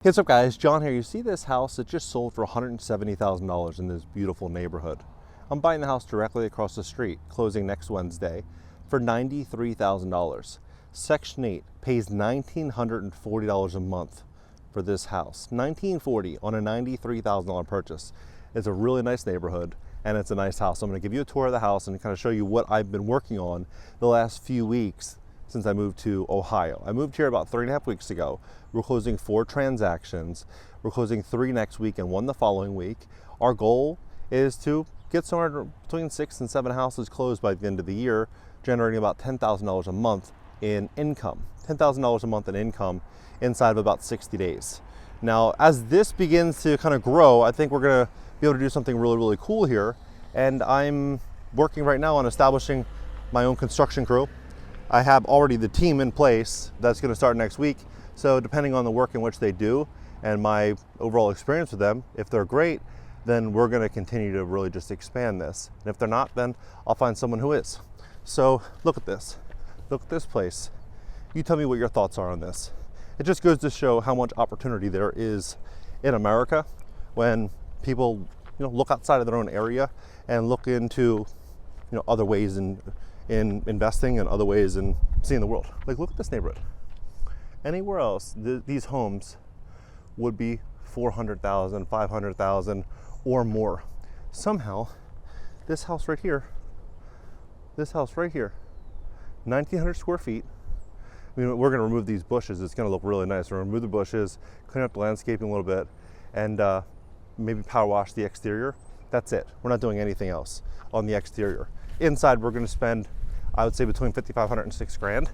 Hey, what's up guys, John here. You see this house that just sold for $170,000 in this beautiful neighborhood. I'm buying the house directly across the street, closing next Wednesday for $93,000. Section 8 pays $1,940 a month for this house. $1,940 on a $93,000 purchase. It's a really nice neighborhood and it's a nice house. So I'm going to give you a tour of the house and kind of show you what I've been working on the last few weeks since I moved to Ohio. I moved here about 3.5 weeks ago. We're closing 4 transactions. We're closing 3 next week and 1 the following week. Our goal is to get somewhere between 6 and 7 houses closed by the end of the year, generating about $10,000 a month in income. $10,000 a month in income inside of about 60 days. Now, as this begins to kind of grow, I think we're gonna be able to do something really, really cool here. And I'm working right now on establishing my own construction crew. I have already the team in place that's going to start next week. So depending on the work in which they do and my overall experience with them, if they're great, then we're going to continue to really just expand this. And if they're not, then I'll find someone who is. So look at this. Look at this place. You tell me what your thoughts are on this. It just goes to show how much opportunity there is in America when people, look outside of their own area and look into, other ways in investing and other ways in seeing the world. Like, look at this neighborhood. Anywhere else, these homes would be $400,000, $500,000 or more. Somehow, this house right here, 1,900 square feet. We're gonna remove these bushes. It's gonna look really nice. We're gonna remove the bushes, clean up the landscaping a little bit, and maybe power wash the exterior. That's it. We're not doing anything else on the exterior. Inside, we're gonna spend, I would say, between $5,500 and $6,000.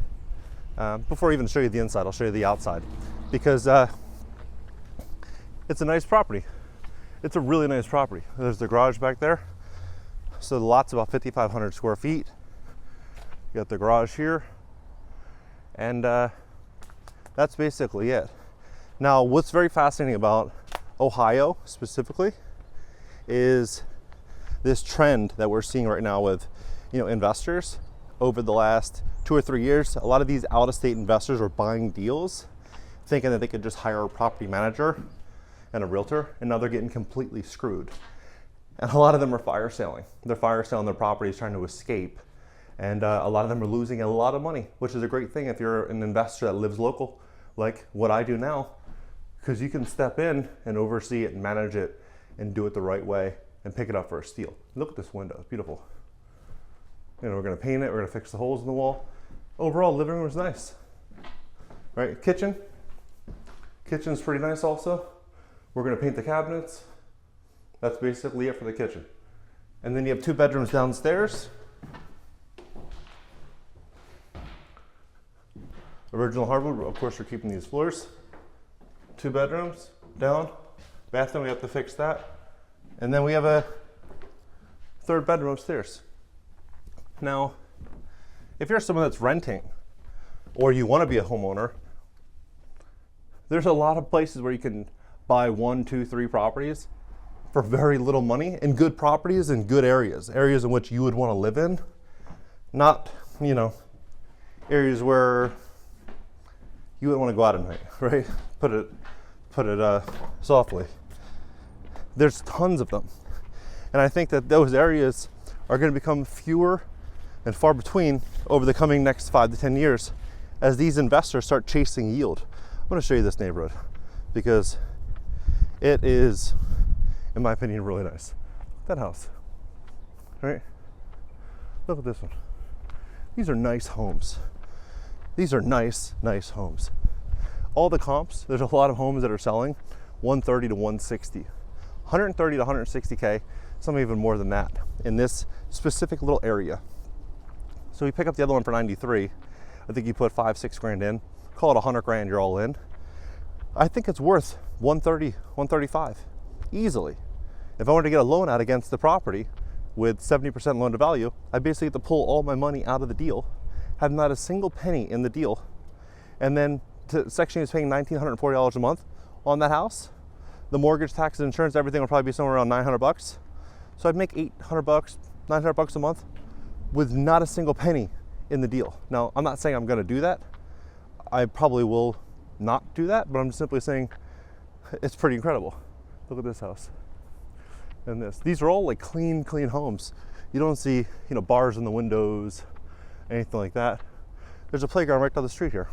Before I even show you the inside, I'll show you the outside, because it's a nice property. It's a really nice property. There's the garage back there. So the lot's about 5,500 square feet. You got the garage here, and that's basically it. Now, what's very fascinating about Ohio specifically is this trend that we're seeing right now with investors over the last 2 or 3 years. A lot of these out-of-state investors are buying deals thinking that they could just hire a property manager and a realtor, and now they're getting completely screwed. And a lot of them are fire selling. They're fire selling their properties, trying to escape, and a lot of them are losing a lot of money, which is a great thing if you're an investor that lives local, like what I do now, because you can step in and oversee it and manage it and do it the right way and pick it up for a steal. Look at this window, it's beautiful. We're gonna paint it, we're gonna fix the holes in the wall. Overall, living room is nice. Right, kitchen's pretty nice also. We're gonna paint the cabinets. That's basically it for the kitchen. And then you have 2 bedrooms downstairs. Original hardwood, of course we're keeping these floors. 2 bedrooms, down. Bathroom, we have to fix that. And then we have a 3rd bedroom upstairs. Now, if you're someone that's renting or you want to be a homeowner, there's a lot of places where you can buy 1, 2, 3 properties for very little money, and good properties in good areas in which you would want to live in, not, areas where you wouldn't want to go out at night, right? Put it softly. There's tons of them. And I think that those areas are going to become fewer and far between over the coming next 5 to 10 years as these investors start chasing yield. I'm going to show you this neighborhood because it is, in my opinion, really nice. That house, right? Look at this one. These are nice homes. These are nice homes. All the comps, there's a lot of homes that are selling 130 to 160, 130 to 160K, some even more than that in this specific little area. So we pick up the other one for 93. I think you put 5, 6 grand in, call it 100 grand, you're all in. I think it's worth 130, 135, easily. If I wanted to get a loan out against the property with 70% loan to value, I basically have to pull all my money out of the deal, have not a single penny in the deal, and then Section 8 is paying $1,940 a month on that house. The mortgage, taxes, insurance, everything will probably be somewhere around $900. So I'd make $800, $900 a month with not a single penny in the deal. Now, I'm not saying I'm gonna do that. I probably will not do that, but I'm simply saying It's pretty incredible. Look at this house and this. These are all like clean homes. You don't see, you know, bars in the windows, anything like that. There's a playground right down the street here.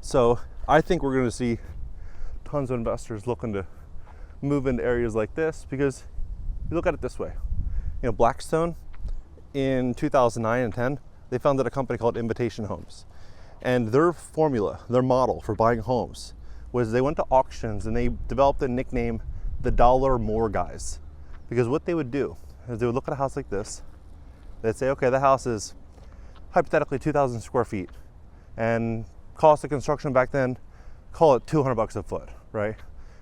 So I think we're going to see tons of investors looking to move into areas like this, because you look at it this way. You know, Blackstone in 2009 and 10, they founded a company called Invitation Homes. And their formula, their model for buying homes was they went to auctions and they developed a nickname, the dollar more guys. Because what they would do is they would look at a house like this. They'd say, okay, the house is hypothetically 2,000 square feet. And cost of construction back then, call it $200 a foot, right?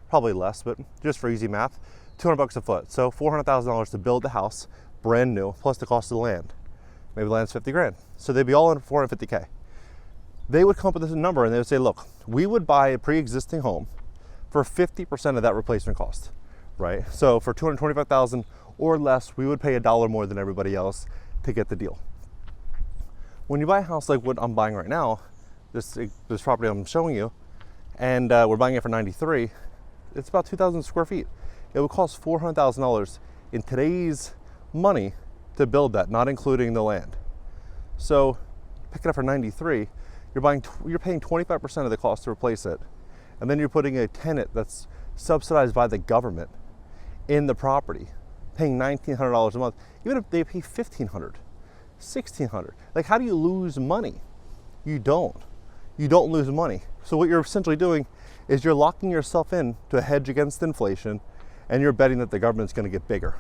Probably less, but just for easy math, $200 a foot. So $400,000 to build the house, brand new, plus the cost of the land. Maybe the land's 50 grand. So they'd be all in 450K. They would come up with this number and they would say, look, we would buy a pre-existing home for 50% of that replacement cost, right? So for $225,000 or less, we would pay $1 more than everybody else to get the deal. When you buy a house like what I'm buying right now, this property I'm showing you, and we're buying it for 93, it's about 2,000 square feet. It would cost $400,000 in today's money to build that, not including the land. So pick it up for 93, you're paying 25% of the cost to replace it. And then you're putting a tenant that's subsidized by the government in the property, paying $1,900 a month. Even if they pay $1,500, $1,600, like how do you lose money? You don't lose money. So what you're essentially doing is you're locking yourself in to a hedge against inflation, and you're betting that the government's going to get bigger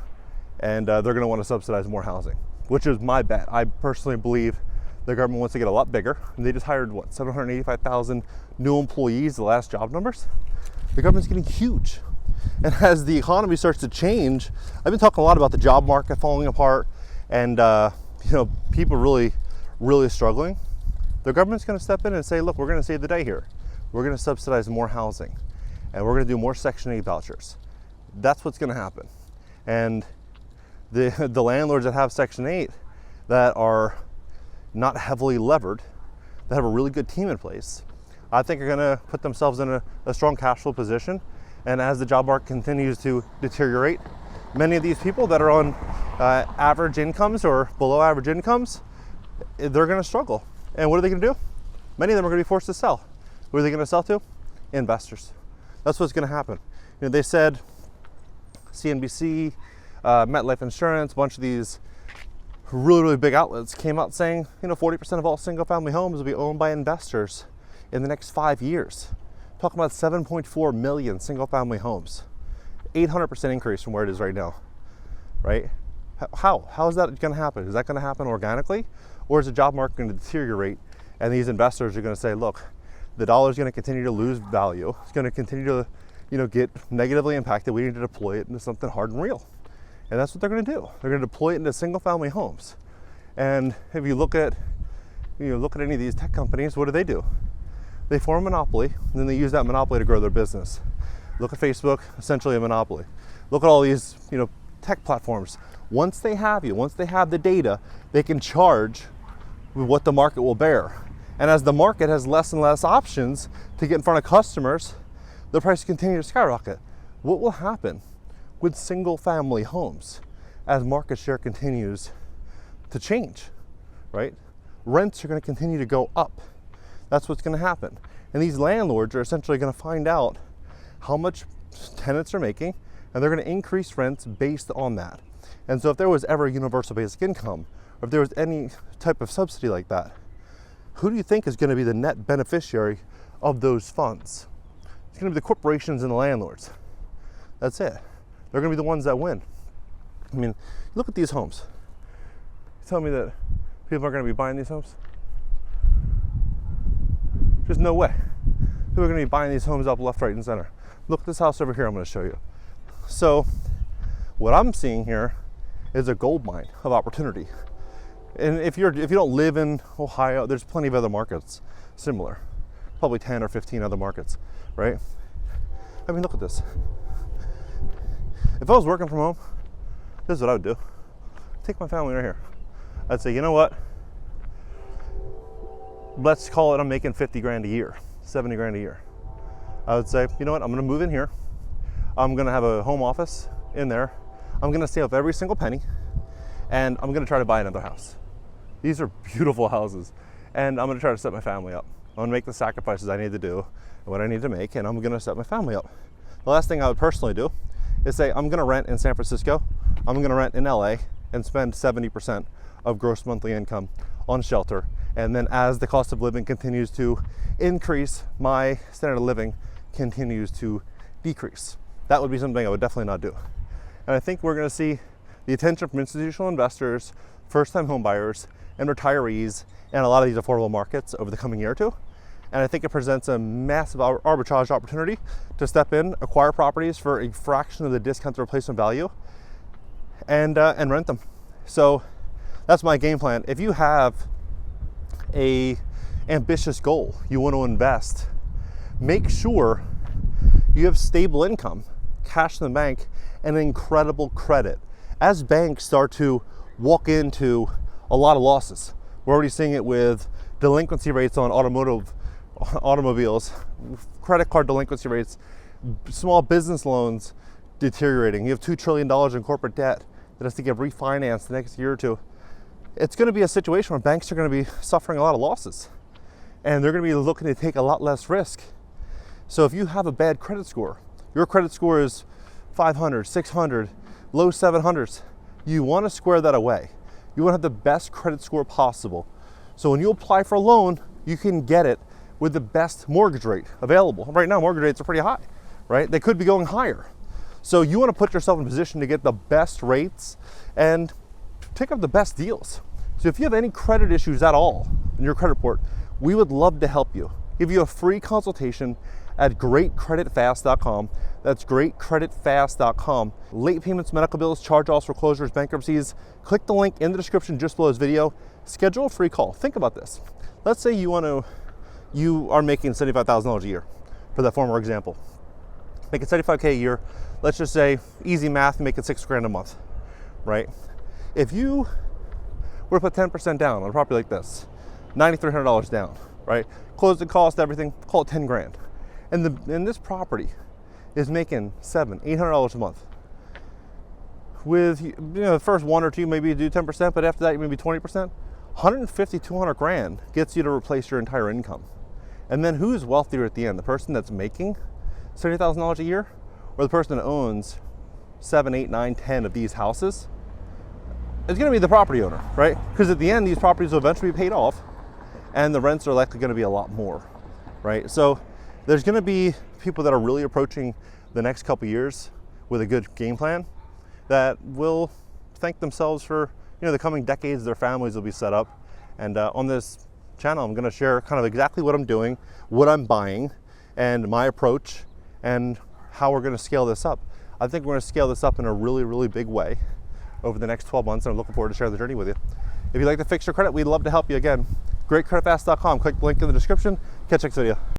and they're going to want to subsidize more housing, which is my bet. I personally believe the government wants to get a lot bigger, and they just hired, what, 785,000 new employees, the last job numbers? The government's getting huge. And as the economy starts to change, I've been talking a lot about the job market falling apart and you know, people really struggling. The government's going to step in and say, look, we're going to save the day here. We're going to subsidize more housing, and we're going to do more Section 8 vouchers. That's what's going to happen. And the landlords that have Section 8 that are not heavily levered, that have a really good team in place, I think are going to put themselves in a strong cash flow position. And as the job market continues to deteriorate, many of these people that are on average incomes or below average incomes, they're going to struggle. And what are they going to do? Many of them are going to be forced to sell. Who are they going to sell to? Investors. That's what's going to happen. You know, they said CNBC, MetLife Insurance, a bunch of these really big outlets came out saying, you know, 40% of all single-family homes will be owned by investors in the next 5 years. Talking about 7.4 million single-family homes, 800% increase from where it is right now, right? How is that going to happen? Is that going to happen organically, or is the job market going to deteriorate and these investors are going to say, look, the dollar is going to continue to lose value. It's going to continue to, you know, get negatively impacted. We need to deploy it into something hard and real. And that's what they're going to do. They're going to deploy it into single-family homes. And if you look at any of these tech companies, what do? They form a monopoly, and then they use that monopoly to grow their business. Look at Facebook, essentially a monopoly. Look at all these, you know, tech platforms. Once they have the data, they can charge with what the market will bear. And as the market has less and less options to get in front of customers, the price continue to skyrocket. What will happen with single-family homes as market share continues to change, right? Rents are going to continue to go up. That's what's going to happen. And these landlords are essentially going to find out how much tenants are making, and they're going to increase rents based on that. And so if there was ever a universal basic income, or if there was any type of subsidy like that, who do you think is going to be the net beneficiary of those funds? It's going to be the corporations and the landlords. That's it. They're going to be the ones that win. I mean, look at these homes. You tell me that people are going to be buying these homes? There's no way. People are going to be buying these homes up left, right, and center. Look at this house over here I'm going to show you. So what I'm seeing here is a gold mine of opportunity. And if you don't live in Ohio, there's plenty of other markets similar. Probably 10 or 15 other markets, right? I mean, look at this. If I was working from home, this is what I would do. Take my family right here. I'd say, you know what? Let's call it I'm making 50 grand a year, 70 grand a year. I would say, you know what, I'm gonna move in here. I'm gonna have a home office in there. I'm gonna save up every single penny, and I'm gonna try to buy another house. These are beautiful houses, and I'm gonna try to set my family up. I'm gonna make the sacrifices I need to do, and what I need to make, and I'm gonna set my family up. The last thing I would personally do is say, I'm gonna rent in San Francisco, I'm gonna rent in LA, and spend 70% of gross monthly income on shelter. And then as the cost of living continues to increase, my standard of living continues to decrease. That would be something I would definitely not do. And I think we're gonna see the attention from institutional investors, first-time home buyers, and retirees, and a lot of these affordable markets over the coming year or two. And I think it presents a massive arbitrage opportunity to step in, acquire properties for a fraction of the discounted replacement value, and rent them. So that's my game plan. If you have a ambitious goal, you want to invest, make sure you have stable income, cash in the bank, and incredible credit. As banks start to walk into a lot of losses, we're already seeing it with delinquency rates on automobiles, credit card delinquency rates, small business loans deteriorating. You have $2 trillion in corporate debt that has to get refinanced the next year or two. It's going to be a situation where banks are going to be suffering a lot of losses, and they're going to be looking to take a lot less risk. So if you have a bad credit score, your credit score is 500, 600, low 700s, you want to square that away. You want to have the best credit score possible. So when you apply for a loan, you can get it with the best mortgage rate available. Right now, mortgage rates are pretty high, right? They could be going higher. So you want to put yourself in a position to get the best rates and pick up the best deals. So if you have any credit issues at all in your credit report, we would love to help you. Give you a free consultation at greatcreditfast.com. That's greatcreditfast.com. Late payments, medical bills, charge-offs, foreclosures, bankruptcies. Click the link in the description just below this video. Schedule a free call. Think about this. Let's say you are making $75,000 a year, for that former example. Making $75K a year. Let's just say, easy math, making $6,000 a month, right? If you were to put 10% down on a property like this, $9,300 down, right? Closing cost, everything, call it 10 grand. And this property is making $700, $800 a month. With, the first one or two, maybe you do 10%, but after that, maybe 20%. 150, 200 grand gets you to replace your entire income. And then who's wealthier at the end? The person that's making $70,000 a year, or the person that owns 7, 8, 9, 10 of these houses? It's going to be the property owner, right? Because at the end, these properties will eventually be paid off, and the rents are likely going to be a lot more, right? So there's going to be people that are really approaching the next couple years with a good game plan that will thank themselves for the coming decades. Their families will be set up. And on this channel, I'm going to share kind of exactly what I'm doing, what I'm buying, and my approach, and how we're going to scale this up. I think we're going to scale this up in a really, really big way over the next 12 months, and I'm looking forward to sharing the journey with you. If you'd like to fix your credit, we'd love to help you. Again, greatcreditfast.com. Click the link in the description. Catch you next video.